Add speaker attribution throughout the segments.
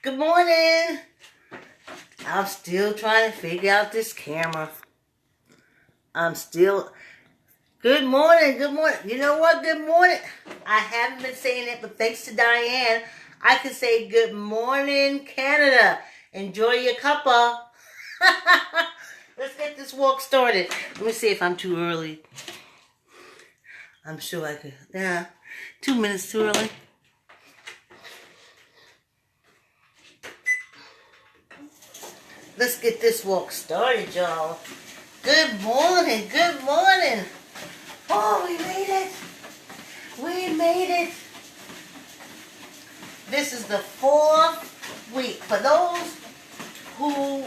Speaker 1: Good morning. I'm still trying to figure out this camera. I'm still. Good morning. Good morning. You know what? Good morning. I haven't been saying it, but thanks to Diane, I can say good morning, Canada. Enjoy your cuppa. Let's get this walk started. Let me see if I'm too early. I'm sure I could. Yeah, 2 minutes too early. Let's get this walk started, y'all. Good morning, good morning. Oh, we made it. We made it. This is the 4th week. For those who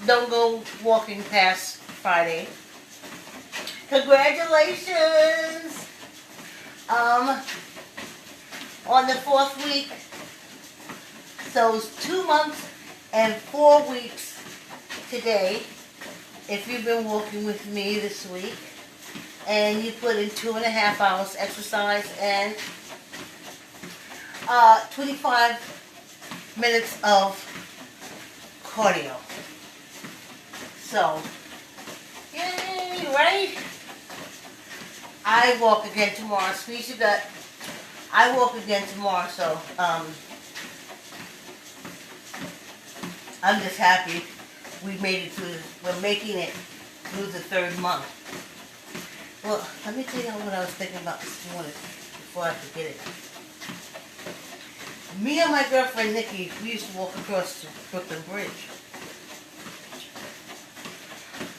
Speaker 1: don't go walking past Friday, congratulations. On the 4th week, so it's 2 months and 4 weeks today. If you've been walking with me this week and you put in 2.5 hours exercise and 25 minutes of cardio. So, yay, right? I walk again tomorrow. Squeeze your gut. I walk again tomorrow, so I'm just happy we made it through. We're making it through the 3rd month. Well, let me tell you what I was thinking about this morning before I forget it. Me and my girlfriend Nikki, we used to walk across the Brooklyn Bridge.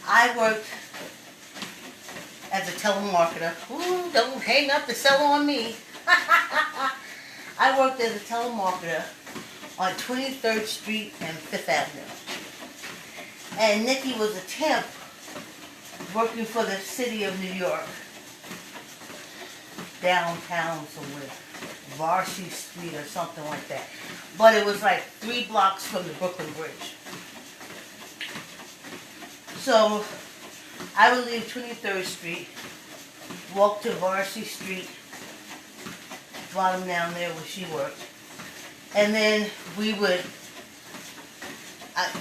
Speaker 1: I worked as a telemarketer. Ooh, don't hang up the cell on me. I worked as a telemarketer on 23rd Street and 5th Avenue. And Nikki was a temp working for the city of New York. Downtown somewhere. Varsity Street or something like that. But it was like 3 blocks from the Brooklyn Bridge. So I would leave 23rd Street, walk to Varsity Street, bottom down there where she worked. And then we would,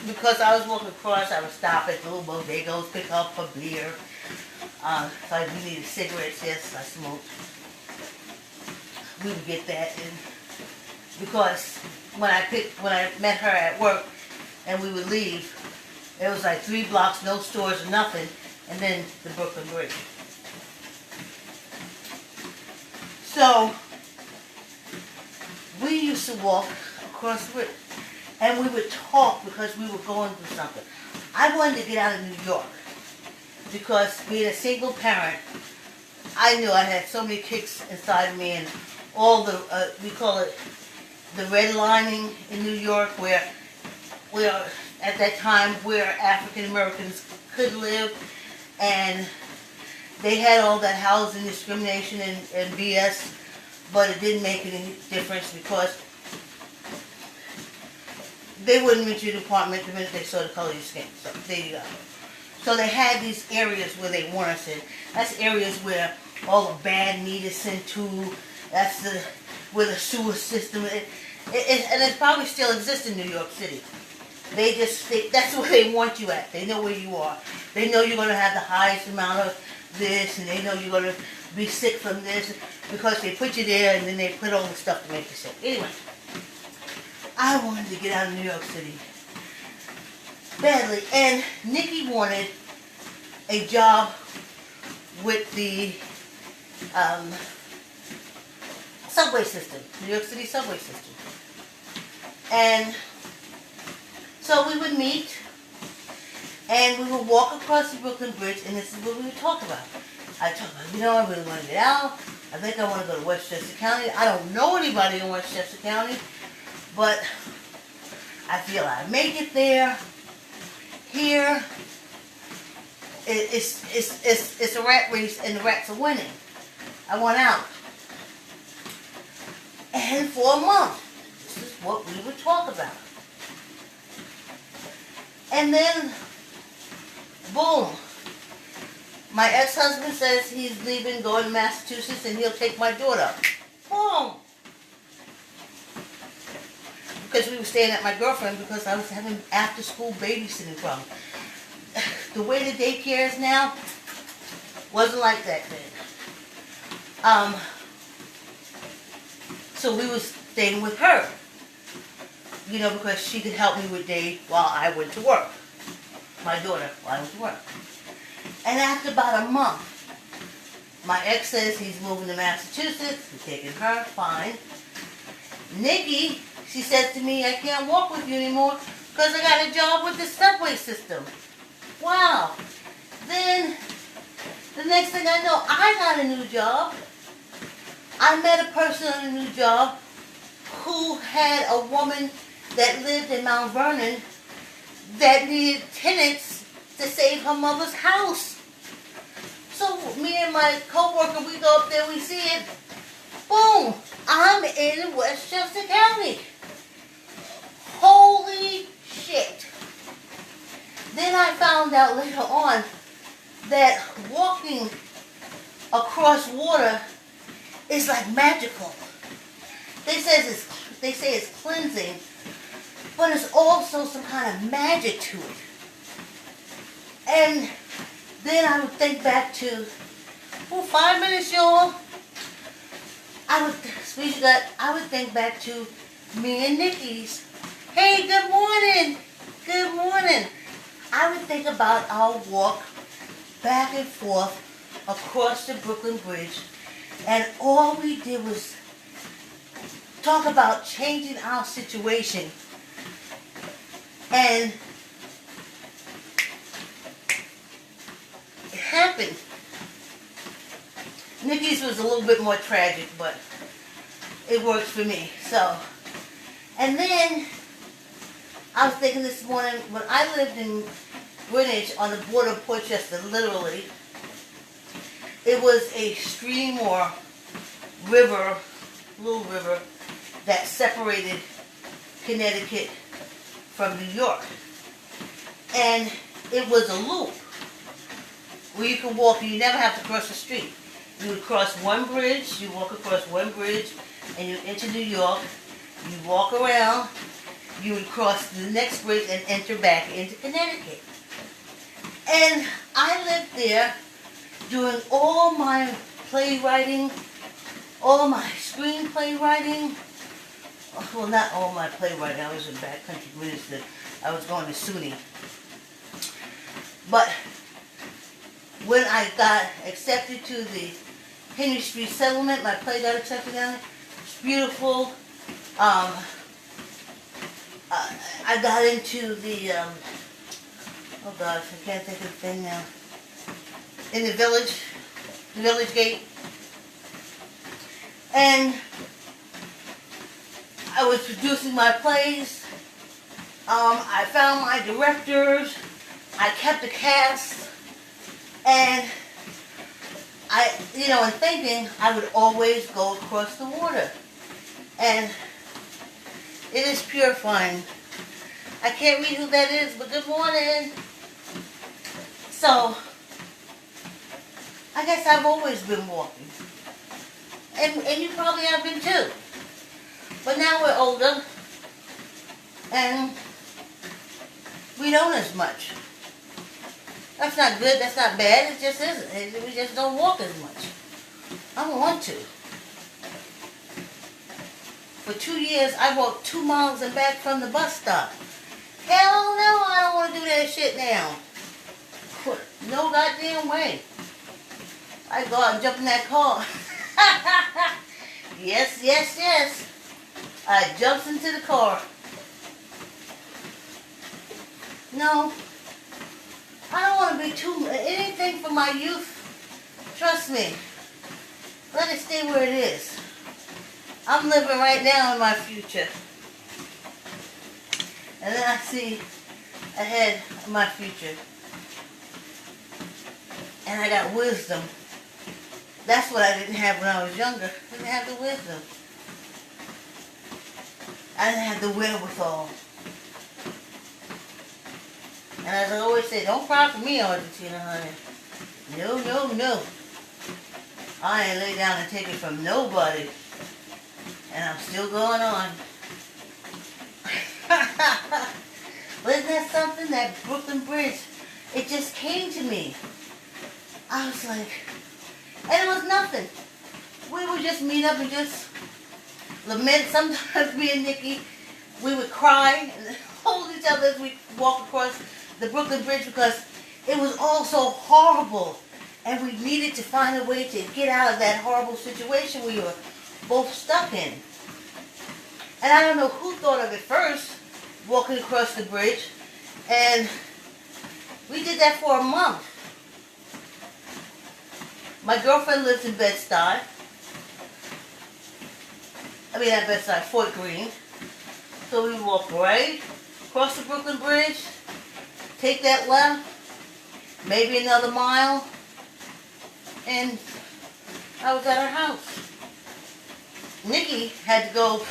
Speaker 1: because I was walking across, I would stop at the little bodegas, pick up a beer. So we needed cigarettes, yes, I smoked. We would get that, and because when I met her at work and we would leave, it was like 3 blocks, no stores or nothing, and then the Brooklyn Bridge. So we used to walk across the bridge, and we would talk because we were going through something. I wanted to get out of New York because being a single parent, I knew I had so many kicks inside of me, and all the we call it the redlining in New York, where at that time where African Americans could live, and they had all that housing discrimination and BS, but it didn't make any difference because they wouldn't rent your apartment the minute they saw the color of your skin. So there you go. So they had these areas where they want us in. That's areas where all the bad meat is sent to. That's where the sewer system is. And it probably still exists in New York City. That's where they want you at. They know where you are. They know you're going to have the highest amount of this, and they know you're going to be sick from this, because they put you there, and then they put all the stuff to make you sick. Anyway, I wanted to get out of New York City badly, and Nikki wanted a job with the subway system, New York City subway system. And so we would meet, and we would walk across the Brooklyn Bridge, and this is what we would talk about. I talk about, I really want to get out. I think I want to go to Westchester County. I don't know anybody in Westchester County, but I feel I make it there. Here, it's a rat race, and the rats are winning. I want out. And for a month, this is what we would talk about. And then, boom. My ex-husband says he's leaving, going to Massachusetts, and he'll take my daughter. Boom. because we were staying at my girlfriend because I was having after school babysitting problem. The way the daycare is now wasn't like that then. So we was staying with her, you know, because she could help me with day while I went to work. My daughter, while I went to work. And after about a month, my ex says he's moving to Massachusetts. He's taking her, fine. Nikki, she said to me, I can't walk with you anymore because I got a job with the subway system. Wow. Then, the next thing I know, I got a new job. I met a person on a new job who had a woman that lived in Mount Vernon that needed tenants to save her mother's house. So me and my co-worker, we go up there, we see it. Boom! I'm in Westchester County. Holy shit. Then I found out later on that walking across water is like magical. They say it's cleansing, but it's also some kind of magic to it. And then I would think back to, 5 minutes, y'all. I would think back to me and Nikki's. Hey, good morning. Good morning. I would think about our walk back and forth across the Brooklyn Bridge, and all we did was talk about changing our situation. And it happened. Nikki's was a little bit more tragic, but it worked for me. So, and then I was thinking this morning, when I lived in Greenwich on the border of Portchester, literally, it was a stream or river, little river, that separated Connecticut from New York. And it was a loop where you can walk and you never have to cross the street. You would cross one bridge, you walk across one bridge, and you enter New York, you walk around, you would cross the next bridge and enter back into Connecticut. And I lived there doing all my playwriting, all my screenplay writing. Well, not all my playwriting. I was in backcountry minister. I was going to SUNY. But when I got accepted to the Henry Street Settlement, my play got accepted down there. It's beautiful. I got into the, oh gosh, I can't think of the thing now. In the Village Gate. And I was producing my plays. I found my directors. I kept the cast. And in thinking, I would always go across the water. And it is purifying. I can't read who that is, but good morning. So, I guess I've always been walking. And you probably have been too. But now we're older. And we don't as much. That's not good, that's not bad, it just isn't. We just don't walk as much. I don't want to. For 2 years, I walked 2 miles and back from the bus stop. Hell no, I don't want to do that shit now. No goddamn way. I go out and jump in that car. Yes, yes, yes. I jumped into the car. No. I don't want to be anything for my youth. Trust me. Let it stay where it is. I'm living right now in my future. And then I see ahead of my future. And I got wisdom. That's what I didn't have when I was younger. I didn't have the wisdom. I didn't have the wherewithal. And as I always say, don't cry for me, Argentina, honey. No, no, no. I ain't lay down and take it from nobody. And I'm still going on. something, that Brooklyn Bridge, it just came to me. I was like, and it was nothing. We would just meet up and just lament. Sometimes me and Nikki, we would cry and hold each other as we walk across the Brooklyn Bridge because it was all so horrible. And we needed to find a way to get out of that horrible situation we were both stuck in. And I don't know who thought of it first, walking across the bridge. And we did that for a month. My girlfriend lives in Bed-Stuy. Not Bed-Stuy, Fort Greene. So we walked right across the Brooklyn Bridge, take that left, maybe another mile, and I was at her house. Nikki had to go,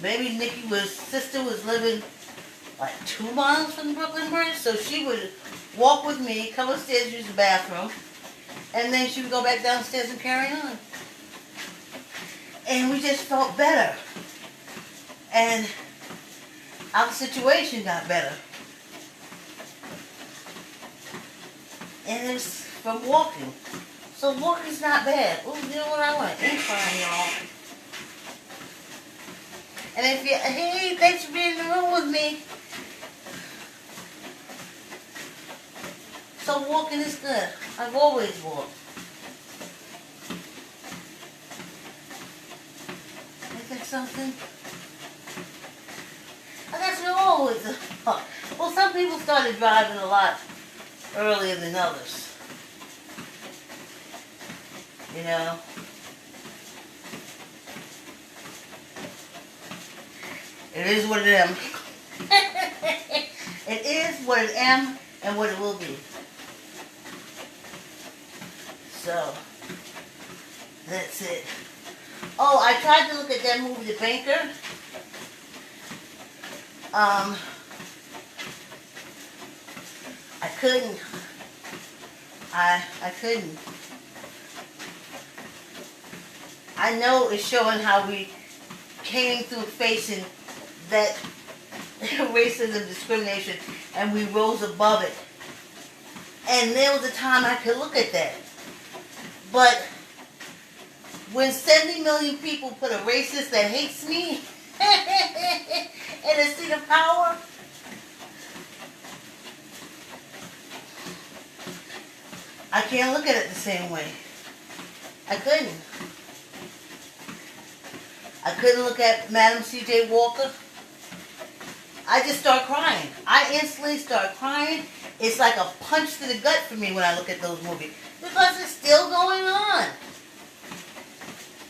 Speaker 1: maybe Nikki's sister was living like 2 miles from the Brooklyn Bridge, so she would walk with me, come upstairs, use the bathroom, and then she would go back downstairs and carry on. And we just felt better. And our situation got better. And it's from walking. So walking's not bad. Ooh, you know what, I want to eat fine, y'all. And if you, hey, thanks for being in the room with me. So walking is good. I've always walked. Is there something? I guess we always, well, some people started driving a lot earlier than others. You know? It is what it am. It is what it am and what it will be. So, that's it. Oh, I tried to look at that movie, The Banker. I couldn't. I couldn't. I know it's showing how we came through facing that racism, discrimination, and we rose above it. And there was a time I could look at that. But when 70 million people put a racist that hates me in a seat of power, I can't look at it the same way. I couldn't. I couldn't look at Madam C.J. Walker. I just start crying. I instantly start crying. It's like a punch to the gut for me when I look at those movies. Because it's still going on.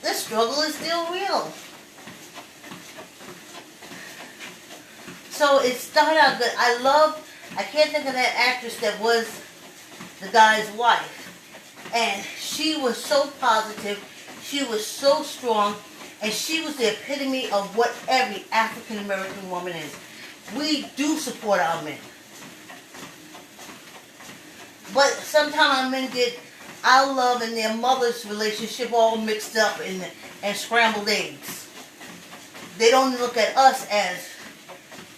Speaker 1: The struggle is still real. So it started out good. I can't think of that actress that was the guy's wife. And she was so positive. She was so strong. And she was the epitome of what every African American woman is. We do support our men. But sometimes our men get our love and their mother's relationship all mixed up and scrambled eggs. They don't look at us as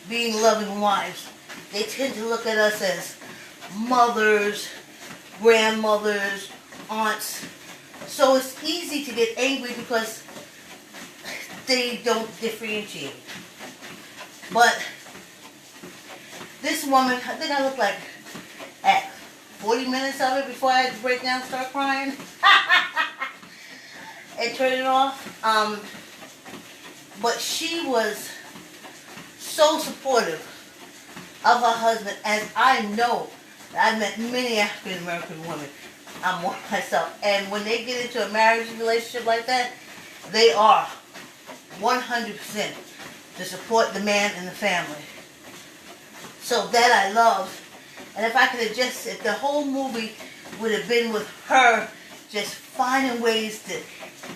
Speaker 1: being loving wives. They tend to look at us as mothers, grandmothers, aunts. So it's easy to get angry because they don't differentiate. But this woman, I think I looked like at 40 minutes of it before I had to break down and start crying and turn it off. But she was so supportive of her husband, as I know that I've met many African American women. I'm one myself. And when they get into a marriage relationship like that, they are 100% to support the man and the family. So that I love. And if I could have just, if the whole movie would have been with her just finding ways to,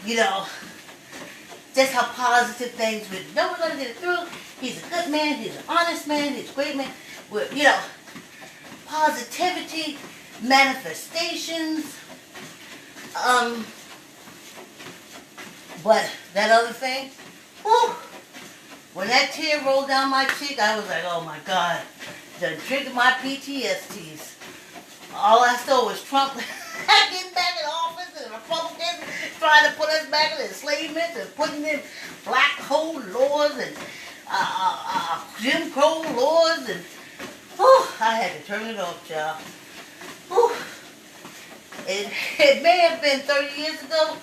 Speaker 1: you know, just how positive things would, no, we're going to get it through. He's a good man, he's an honest man, he's a great man. With, you know, positivity, manifestations. But that other thing, whew, When that tear rolled down my cheek, I was like, oh my God, the triggered my PTSDs. All I saw was Trump getting back in office and Republicans trying to put us back in enslavement and putting in black code laws and Jim Crow laws and I had to turn it off, y'all. It may have been 30 years ago,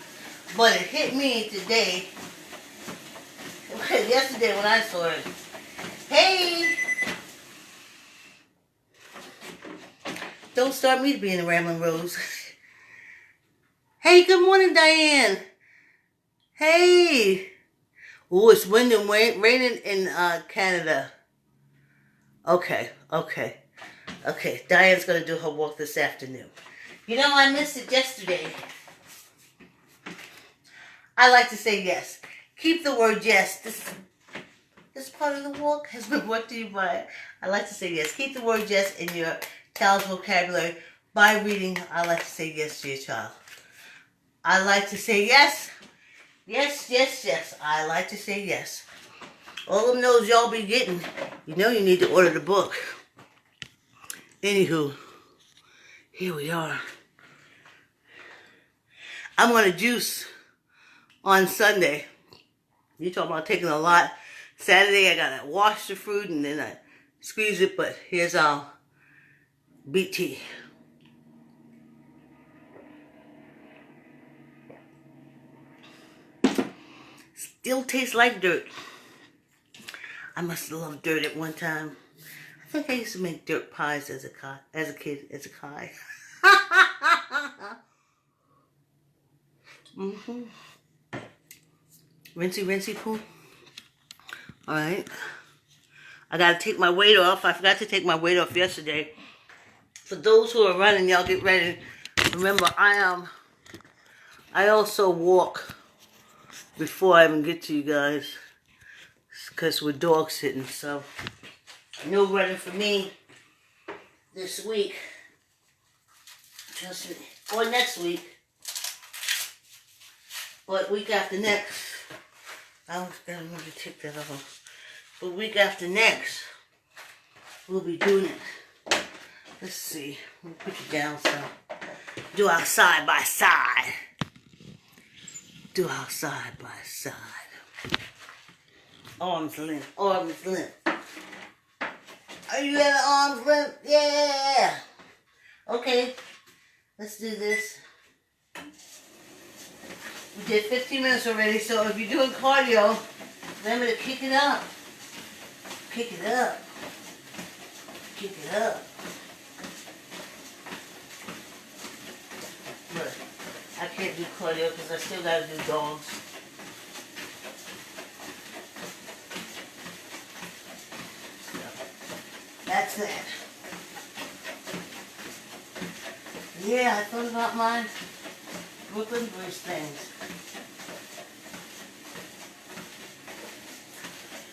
Speaker 1: but it hit me today. Yesterday when I saw it. Hey! Don't start me to be in the Rambling Rose. Hey, good morning, Diane. Hey! Oh, it's wind and raining in Canada. Okay. Diane's gonna do her walk this afternoon. You know, I missed it yesterday. I like to say yes. Keep the word yes. This part of the walk has been brought to you by, I like to say yes. Keep the word yes in your child's vocabulary by reading I like to say yes to your child. I like to say yes. Yes. I like to say yes. All them knows y'all be getting. You know you need to order the book. Anywho, here we are. I'm going to juice on Sunday. You talking about taking a lot. Saturday I got to wash the fruit and then I squeeze it, but here's our BT. Still tastes like dirt. I must have loved dirt at one time. I think I used to make dirt pies as a kid. Rinsey poo. Alright. I gotta take my weight off. I forgot to take my weight off yesterday. For those who are running, y'all get ready. Remember, I also walk before I even get to you guys. Because we're dog sitting, so no running for me this week. Trust me. Or next week. But week after next. I was gonna remember to take that off. But week after next, we'll be doing it. Let's see. We'll put you down some. Do our side by side. Arms length. Are you at arm's length? Yeah. Okay. Let's do this. We did 15 minutes already, so if you're doing cardio, remember to kick it up. But I can't do cardio because I still got to do dogs. That's that. Yeah, I thought about my Brooklyn Bridge things.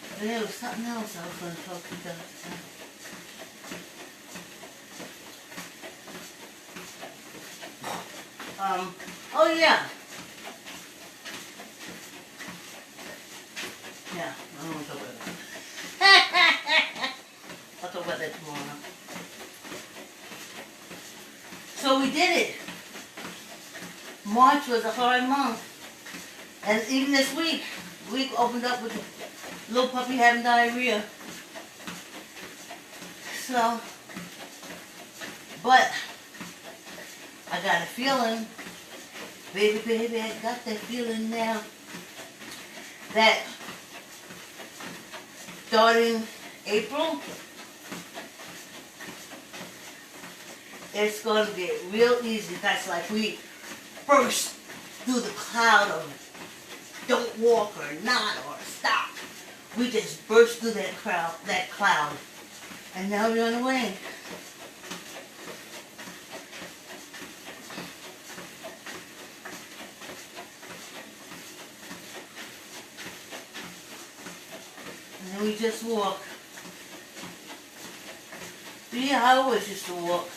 Speaker 1: But there was something else I was going to talk about. Oh yeah. Yeah, I don't want to talk about that. I'll talk about that tomorrow. So we did it. March was a hard month. And even this week opened up with the little puppy having diarrhea. So, but I got a feeling, baby, I got that feeling now that starting April, it's going to get real easy. That's like we burst through the cloud of don't walk or not or stop. We just burst through that cloud. And now we're on the way. And then we just walk. But yeah, I always used to walk.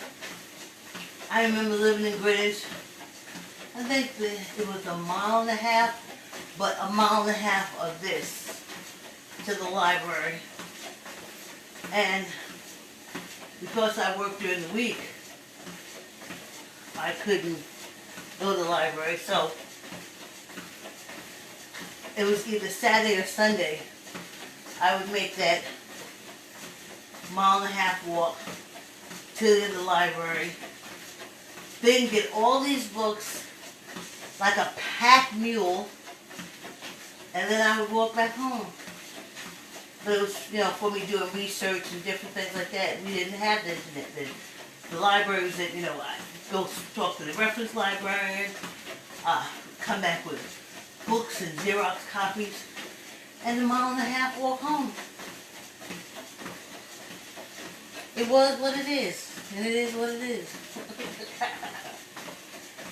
Speaker 1: I remember living in Greenwich. I think it was 1.5 miles, but 1.5 miles of this. to the library. And because I worked during the week, I couldn't go to the library. So it was either Saturday or Sunday. I would make that 1.5 mile walk to the library. Then get all these books like a packed mule. And then I would walk back home. But it was, for me doing research and different things like that. We didn't have the internet then. The libraries that, I go talk to the reference librarian, come back with books and Xerox copies, and a 1.5 mile walk home. It was what it is, and it is what it is.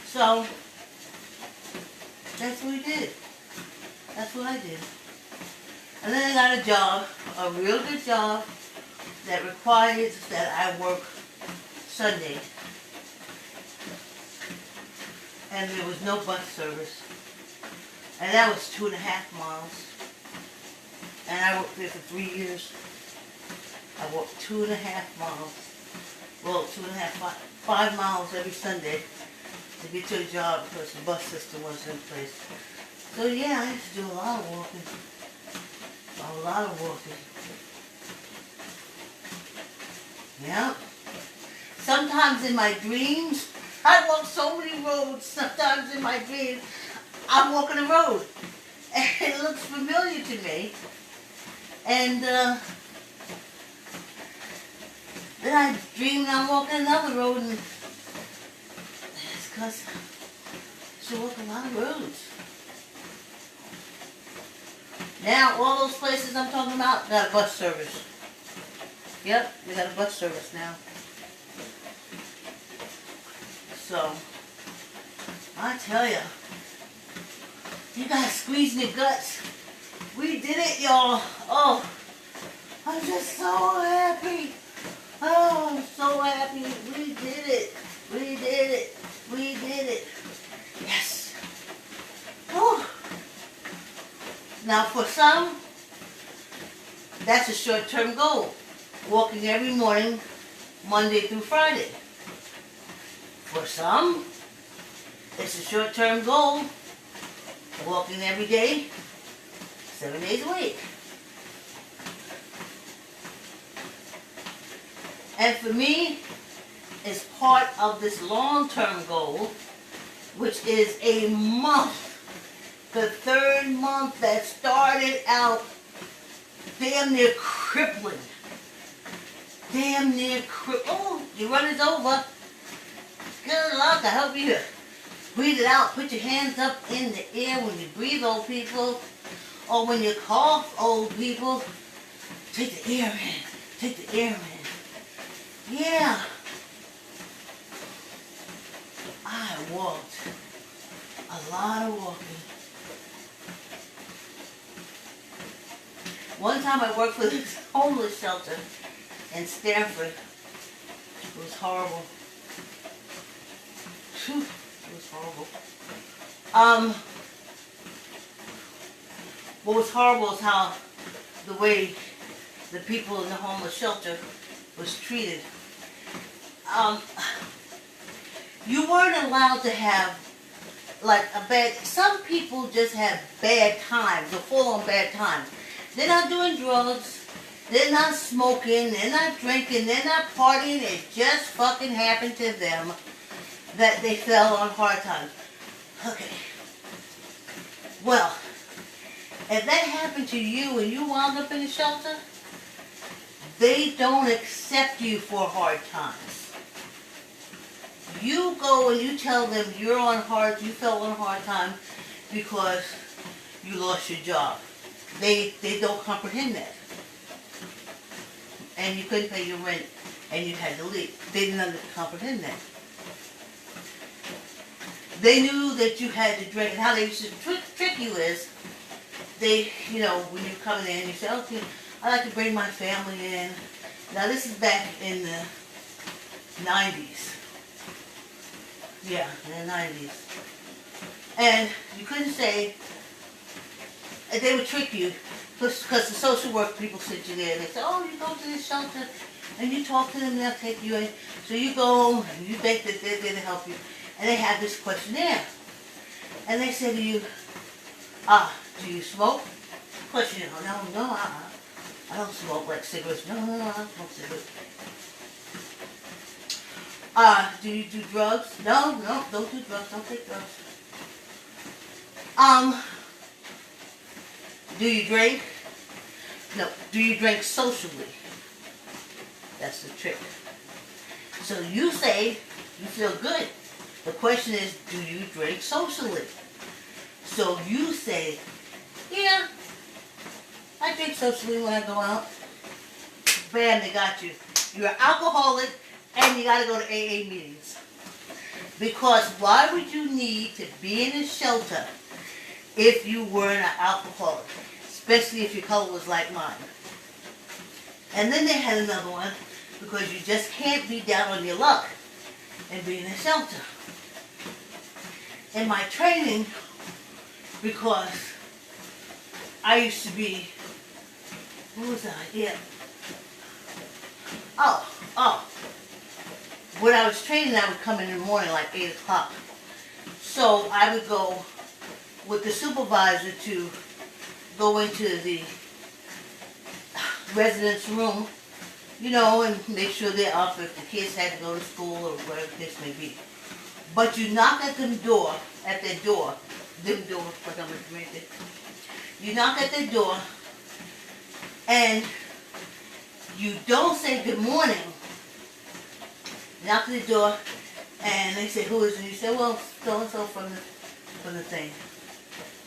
Speaker 1: So, that's what we did. That's what I did. And then I got a job, a real good job, that requires that I work Sunday. And there was no bus service. And that was 2.5 miles. And I worked there for 3 years. I walked 2.5 miles. Well, 5 miles every Sunday to get to a job because the bus system wasn't in place. So yeah, I used to do a lot of walking. A lot of walking. Yeah. Sometimes in my dreams, I walk so many roads. Sometimes in my dreams, I'm walking a road. And it looks familiar to me. And then I dream I'm walking another road. And it's because I used to walk a lot of roads. Now, all those places I'm talking about got a bus service. Yep, we got a bus service now. So, I tell ya, you guys squeezing your guts. We did it, y'all. Oh, I'm just so happy. Oh, I'm so happy. We did it. We did it. We did it. Yes. Oh. Now for some, that's a short-term goal. Walking every morning, Monday through Friday. For some, it's a short-term goal. Walking every day, 7 days a week. And for me, it's part of this long-term goal, which is a month. The third month that started out damn near crippling. Damn near crippling. Oh, your run is over. Good luck. I hope you breathe it out. Put your hands up in the air when you breathe, old people. Or when you cough, old people. Take the air in. Take the air in. Yeah. I walked a lot of walking. One time I worked for this homeless shelter in Stanford. It was horrible. Whew, it was horrible. What was horrible is how the way the people in the homeless shelter was treated. You weren't allowed to have like a bad, some people just have bad times, or full on bad times. They're not doing drugs, they're not smoking, they're not drinking, they're not partying. It just fucking happened to them that they fell on hard times. Okay. Well, if that happened to you and you wound up in a shelter, they don't accept you for hard times. You go and you tell them you fell on hard time because you lost your job. They don't comprehend that. And you couldn't pay your rent and you had to leave. They didn't comprehend that. They knew that you had to drink, and how they used to trick you is, they, when you come in, you say, okay, I like to bring my family in. Now this is back in the 90s. Yeah, in the 90s. And you couldn't say, they would trick you Because the social work people sit you there and they say, oh, you go to this shelter and you talk to them and they'll take you in. So you go and you think that they're there to help you. And they have this questionnaire. And they say to you, do you smoke? Of course you know, no, I don't smoke like cigarettes. No, I don't smoke cigarettes. Do you do drugs? No, don't do drugs. Don't take drugs. Do you drink? No. Do you drink socially? That's the trick. So you say you feel good. The question is, do you drink socially? So you say, yeah, I drink socially when I go out. Bam, they got you. You're an alcoholic and you got to go to AA meetings. Because why would you need to be in a shelter if you weren't an alcoholic? Especially if your color was like mine. And then they had another one, because you just can't be down on your luck and be in a shelter. In my training, because I used to be, what was I? Yeah. When I was training, I would come in the morning like 8 o'clock. So I would go with the supervisor to go into the residence room, you know, and make sure they're up if the kids had to go to school or whatever the case may be. But you knock at their door, like I'm information. You knock at their door, and you don't say good morning. You knock at the door, and they say, who is it? And you say, well, so-and-so from the thing.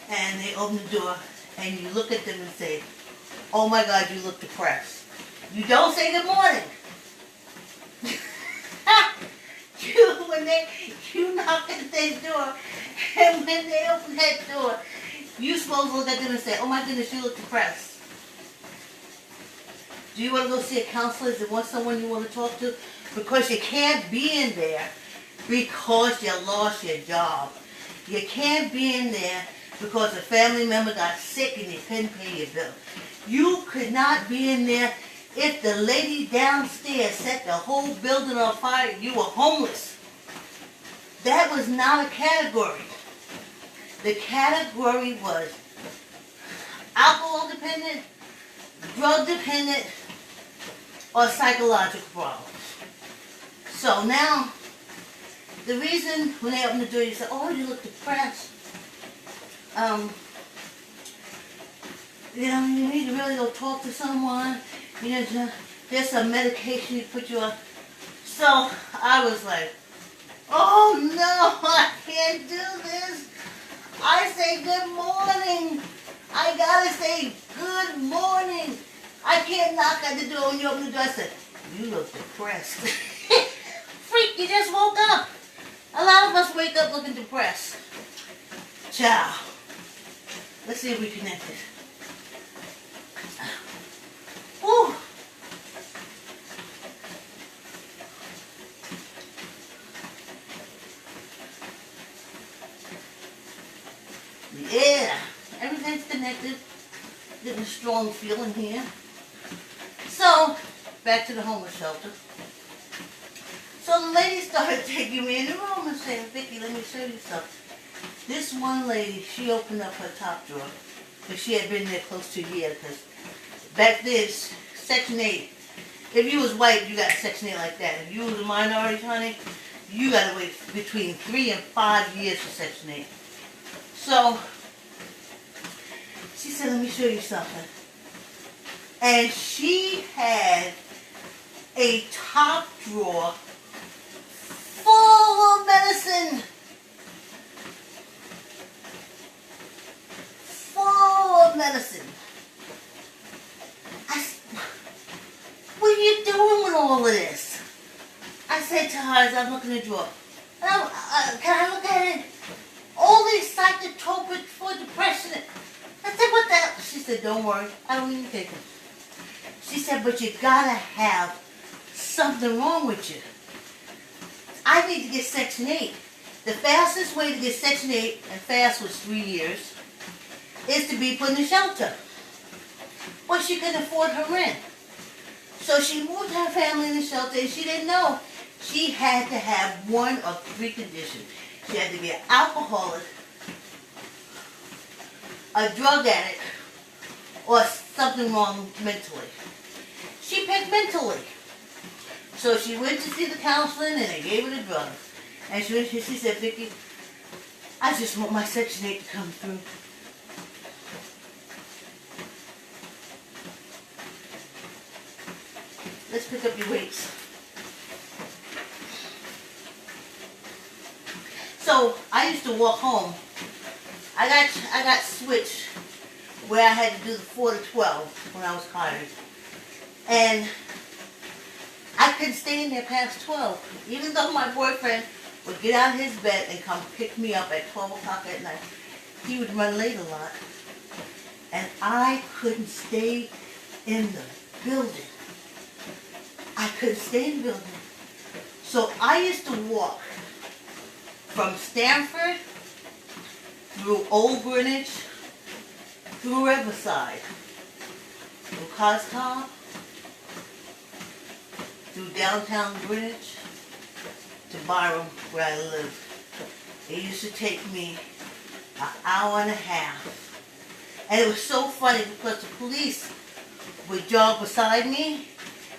Speaker 1: And they open the door, and you look at them and say, oh my God, you look depressed. You don't say good morning. You knock at their door, and when they open that door, you're supposed to look at them and say, oh my goodness, you look depressed. Do you want to go see a counselor? Is there someone you want to talk to? Because you can't be in there because you lost your job. You can't be in there because a family member got sick and you couldn't pay your bill. You could not be in there if the lady downstairs set the whole building on fire and you were homeless. That was not a category. The category was alcohol dependent, drug dependent, or psychological problems. So now, the reason when they open the door, you say, oh, you look depressed. You know, you need to really go talk to someone. You know, there's some medication you put you on. So I was like, oh no, I can't do this. I say good morning. I gotta say good morning. I can't knock at the door when you open the door. I said, you look depressed. Freak, you just woke up. A lot of us wake up looking depressed. Ciao. Let's see if we connected. Whew. Yeah, everything's connected. Getting a strong feeling here. So, back to the homeless shelter. So the lady started taking me in the room and saying, Vicki, let me show you something. This one lady, she opened up her top drawer, because she had been there close to a year, because back then, Section 8, if you was white, you got Section 8 like that. If you was a minority, honey, you got to wait between 3 and 5 years for Section 8. So, she said, let me show you something. And she had a top drawer full of medicine. Full of medicine. I said, what are you doing with all of this? I said to her as I'm looking at the drawer, can I look at it? All these psychotropics for depression. I said, what the hell? She said, don't worry, I don't even take them. She said, but you gotta have something wrong with you. I need to get Section 8. The fastest way to get Section 8, and fast was 3 years, is to be put in a shelter. but she couldn't afford her rent. So she moved her family in the shelter, and she didn't know. She had to have one of three conditions. She had to be an alcoholic, a drug addict, or something wrong mentally. She picked mentally. So she went to see the counseling, and they gave her the drugs. And she said, Vicki, I just want my Section 8 to come through. Let's pick up your weights. So I used to walk home. I got switched where I had to do the 4 to 12 when I was hired. And I couldn't stay in there past 12. Even though my boyfriend would get out of his bed and come pick me up at 12 o'clock at night, he would run late a lot. And I couldn't stay in the building. I couldn't stay in the building. So I used to walk from Stamford through Old Greenwich, through Riverside, through Costco, through downtown Greenwich, to Byram, where I lived. It used to take me an hour and a half. And it was so funny because the police would jog beside me.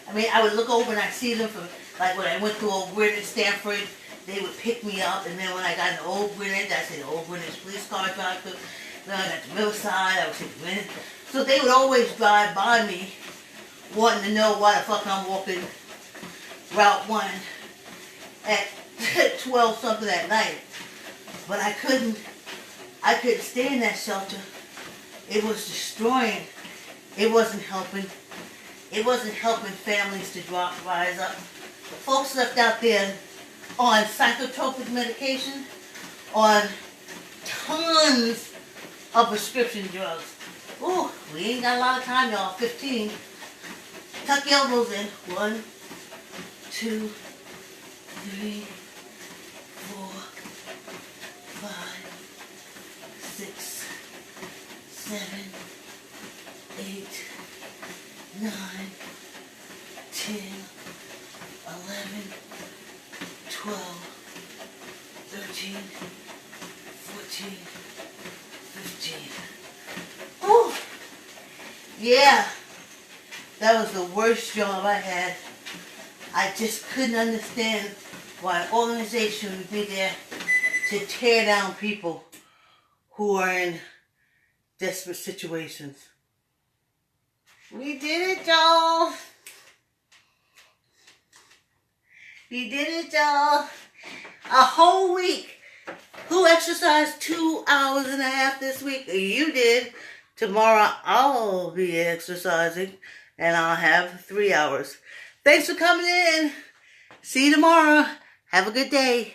Speaker 1: I mean, I would look over and I'd see them from, like when I went to Old Greenwich, Stamford, they would pick me up. And then when I got to Old Greenwich, I said, Old Greenwich police car drive through. Then I got to Riverside, I would take the minute. So they would always drive by me, wanting to know why the fuck I'm walking Route 1 at 12 something at night. But I couldn't stay in that shelter. It was destroying. It wasn't helping. It wasn't helping families to rise up. Folks left out there on psychotropic medication, on tons of prescription drugs. Ooh, we ain't got a lot of time, y'all. 15. Tuck your elbows in. 1, 2, 3, 4, 5, 6, 7, 8, 9, 10, 11, 12, 13, 14, 15. Oh, yeah, that was the worst job I had. I just couldn't understand why an organization would be there to tear down people who are in desperate situations. We did it, y'all. We did it, y'all. A whole week. Who exercised 2 hours and a half this week? You did. Tomorrow I'll be exercising and I'll have 3 hours. Thanks for coming in. See you tomorrow. Have a good day.